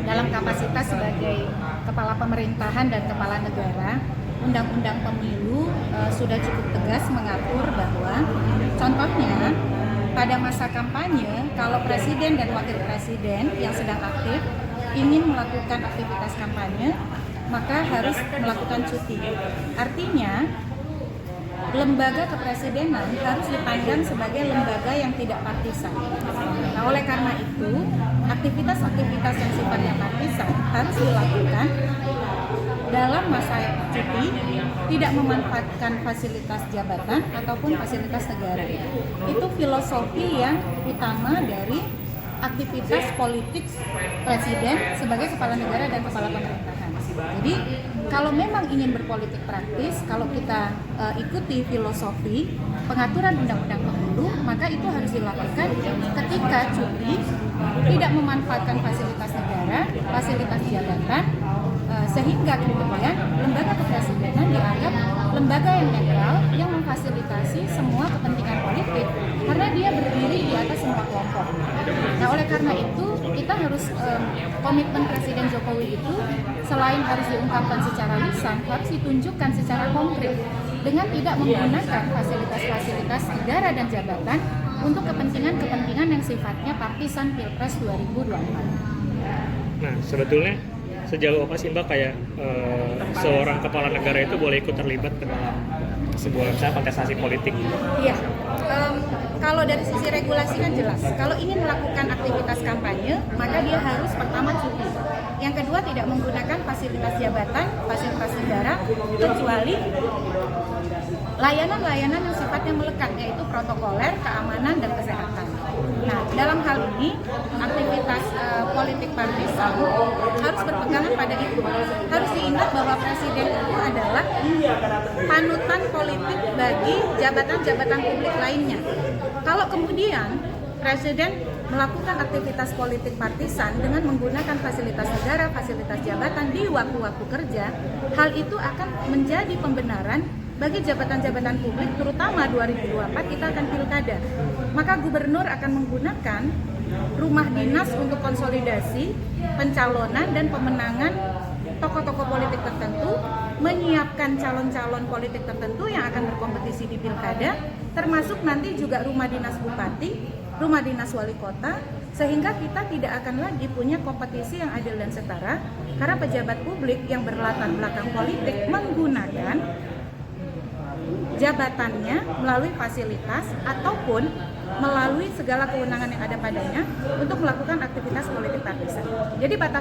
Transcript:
dalam kapasitas sebagai kepala pemerintahan dan kepala negara, Undang-Undang Pemilu sudah cukup tegas mengatur bahwa contohnya pada masa kampanye kalau presiden dan wakil presiden yang sedang aktif ingin melakukan aktivitas kampanye maka harus melakukan cuti. Artinya lembaga kepresidenan harus dipandang sebagai lembaga yang tidak partisan. Nah, oleh karena itu, aktivitas-aktivitas yang sifatnya partisan harus dilakukan dalam masa cuti, tidak memanfaatkan fasilitas jabatan ataupun fasilitas negara. Itu filosofi yang utama dari aktivitas politik presiden sebagai kepala negara dan kepala pemerintahan. Jadi kalau memang ingin berpolitik praktis, kalau kita ikuti filosofi pengaturan undang-undang pemilu, maka itu harus dilakukan ketika cuti, tidak memanfaatkan fasilitas negara, fasilitas jabatan, sehingga kemudian lembaga kepresidenan dianggap lembaga yang netral yang memfasilitasi semua kepentingan politik karena dia berdiri di atas semua kelompok. Nah, oleh karena itu kita harus komitmen Presiden Jokowi itu selain harus diungkapkan secara lisan, harus ditunjukkan secara konkret dengan tidak menggunakan fasilitas-fasilitas negara dan jabatan untuk kepentingan-kepentingan yang sifatnya partisan Pilpres 2024. Nah, sebetulnya sejauh apa sih Mbak kayak seorang kepala negara itu boleh ikut terlibat ke dalam sebuah misalnya kontestasi politik? Iya, kalau dari sisi regulasi kan jelas. Kalau ingin melakukan aktivitas kampanye, maka dia harus pertama cuti. Yang kedua tidak menggunakan fasilitas jabatan, fasilitas negara, kecuali layanan-layanan yang sifatnya melekat, yaitu protokoler, keamanan, dan kesehatan. Nah, dalam hal ini, aktivitas politik partisan harus berpegangan pada itu. Harus diingat bahwa presiden itu adalah panutan politik bagi jabatan-jabatan publik lainnya. Kalau kemudian presiden melakukan aktivitas politik partisan dengan menggunakan fasilitas negara, fasilitas jabatan di waktu-waktu kerja, hal itu akan menjadi pembenaran bagi jabatan-jabatan publik, terutama 2024 kita akan pilkada. Maka gubernur akan menggunakan rumah dinas untuk konsolidasi, pencalonan dan pemenangan tokoh-tokoh politik tertentu, menyiapkan calon-calon politik tertentu yang akan berkompetisi di pilkada, termasuk nanti juga rumah dinas bupati, rumah dinas wali kota, sehingga kita tidak akan lagi punya kompetisi yang adil dan setara, karena pejabat publik yang berlatar belakang politik menggunakan jabatannya melalui fasilitas ataupun melalui segala kewenangan yang ada padanya untuk melakukan aktivitas politik partisan. Jadi batasan